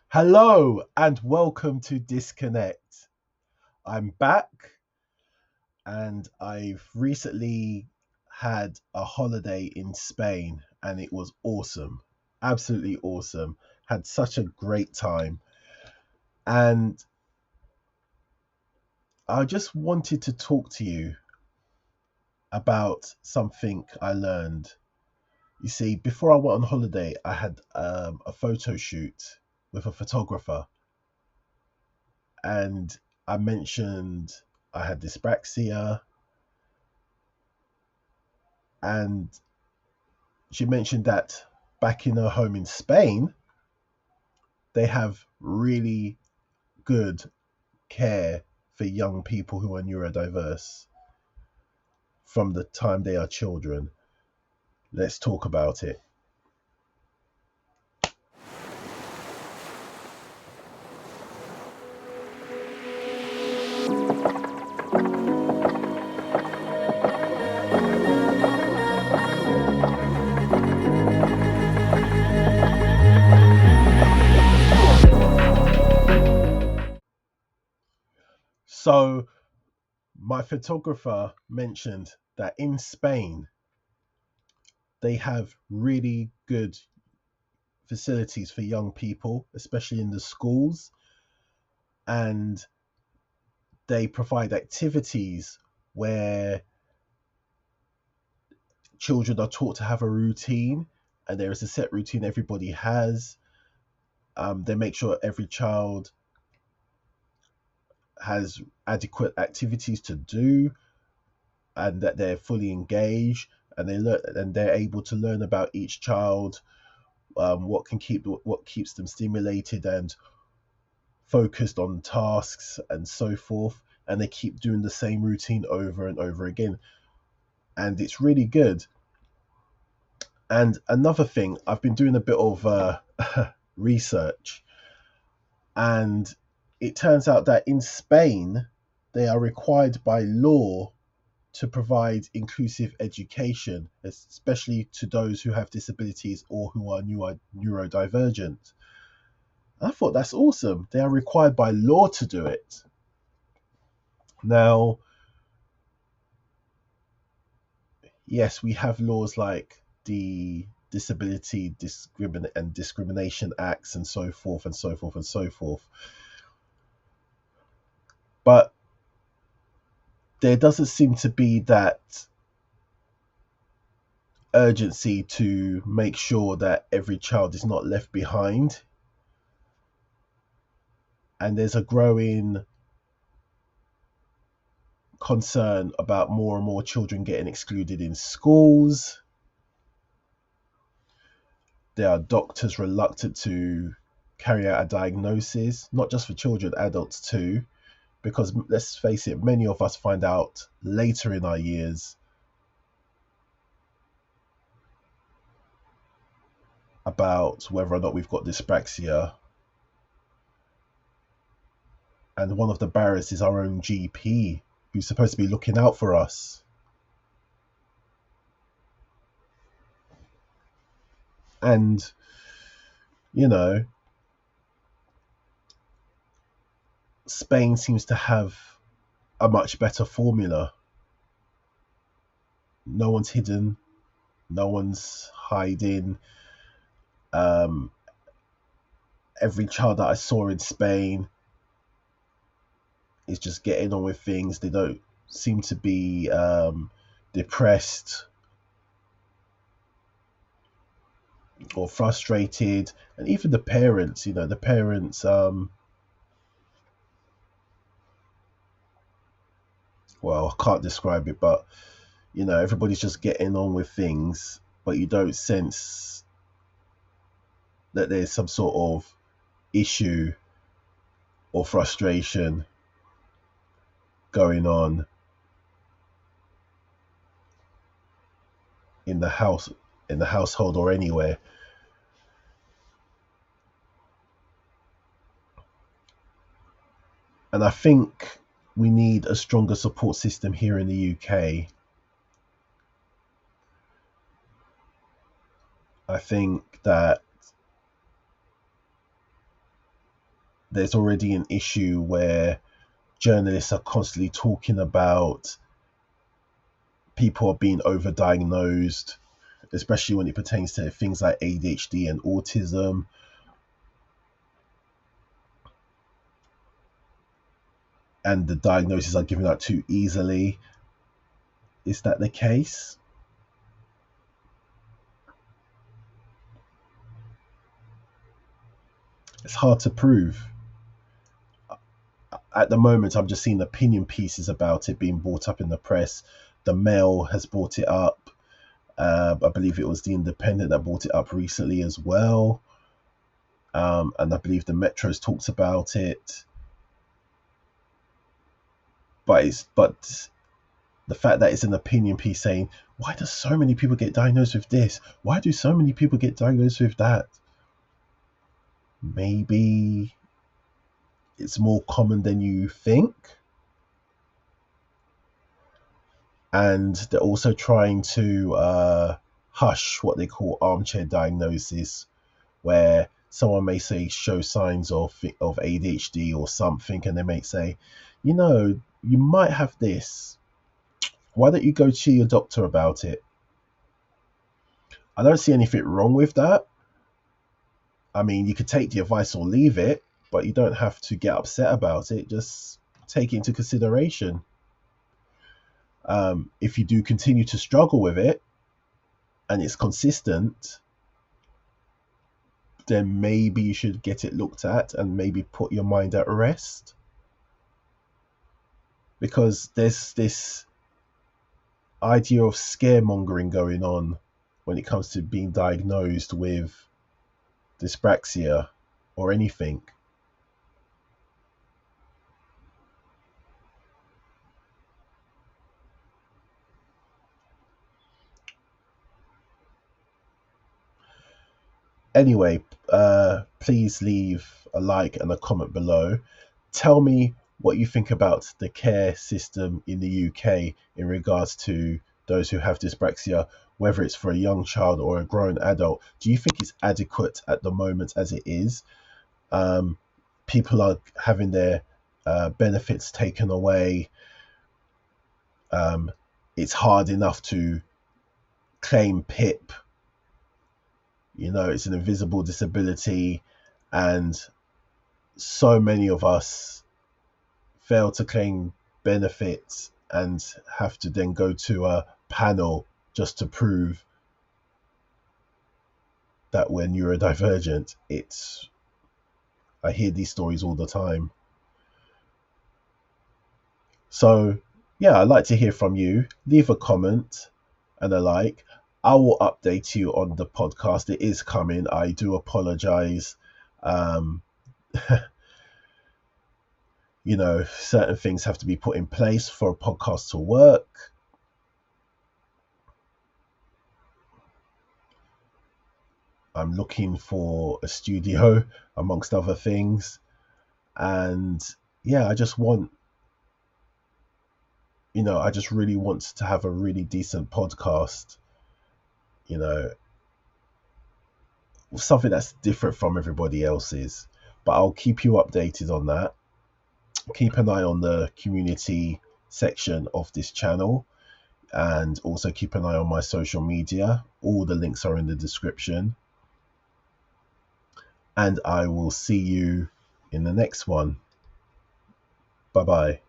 Hello and welcome to Disconnect. I'm back and I've recently had a holiday in Spain and it was awesome. Absolutely awesome. Had such a great time. And I just wanted to talk to you about something I learned. You see, before I went on holiday, I had a photo shoot with a photographer and I mentioned I had dyspraxia, and she mentioned that back in her home in Spain, they have really good care for young people who are neurodiverse from the time they are children. Let's talk about it. So, my photographer mentioned that in Spain, they have really good facilities for young people, especially in the schools, and they provide activities where children are taught to have a routine, and there is a set routine everybody has. They make sure every child has adequate activities to do and that they're fully engaged, and they're able to learn about each child, what keeps them stimulated and focused on tasks and so forth, and they keep doing the same routine over and over again, and it's really good. And another thing, I've been doing a bit of research, and it turns out that in Spain, they are required by law to provide inclusive education, especially to those who have disabilities or who are neurodivergent. I thought that's awesome. They are required by law to do it. Now, yes, we have laws like the Discrimination Acts and so forth and so forth and so forth. But there doesn't seem to be that urgency to make sure that every child is not left behind. And there's a growing concern about more and more children getting excluded in schools. There are doctors reluctant to carry out a diagnosis, not just for children, adults too, because let's face it, many of us find out later in our years about whether or not we've got dyspraxia. And one of the barriers is our own GP, who's supposed to be looking out for us. And, you know, Spain seems to have a much better formula. No one's hidden, no one's hiding. Um, every child that I saw in Spain is just getting on with things. They don't seem to be depressed or frustrated. And even the parents, well, I can't describe it, but everybody's just getting on with things, but you don't sense that there's some sort of issue or frustration going on in the household or anywhere. And I think we need a stronger support system here in the UK. I think that there's already an issue where journalists are constantly talking about people are being overdiagnosed, especially when it pertains to things like ADHD and autism. And the diagnoses are given out too easily. Is that the case? It's hard to prove. At the moment, I'm just seeing opinion pieces about it being brought up in the press. The Mail has brought it up. I believe it was The Independent that brought it up recently as well. And I believe the Metro's talked about it. But the fact that it's an opinion piece saying, why do so many people get diagnosed with this? Why do so many people get diagnosed with that? Maybe it's more common than you think. And they're also trying to hush what they call armchair diagnosis, where someone may say show signs of ADHD or something, and they may say, you might have this. Why don't you go to your doctor about it? I don't see anything wrong with that. I mean, you could take the advice or leave it, but you don't have to get upset about it. Just take it into consideration. If you do continue to struggle with it and it's consistent, then maybe you should get it looked at and maybe put your mind at rest. Because there's this idea of scaremongering going on when it comes to being diagnosed with dyspraxia or anything. Anyway, please leave a like and a comment below. Tell me what you think about the care system in the UK in regards to those who have dyspraxia, whether it's for a young child or a grown adult. Do you think it's adequate at the moment as it is? People are having their benefits taken away. It's hard enough to claim PIP. It's an invisible disability, and so many of us fail to claim benefits and have to then go to a panel just to prove that we're neurodivergent. I hear these stories all the time. So yeah, I'd like to hear from you. Leave a comment and a like. I will update you on the podcast. It is coming. I do apologize. Certain things have to be put in place for a podcast to work. I'm looking for a studio, amongst other things. And yeah, I just really want to have a really decent podcast. Something that's different from everybody else's. But I'll keep you updated on that. Keep an eye on the community section of this channel, and also keep an eye on my social media. All the links are in the description. And I will see you in the next one. Bye-bye.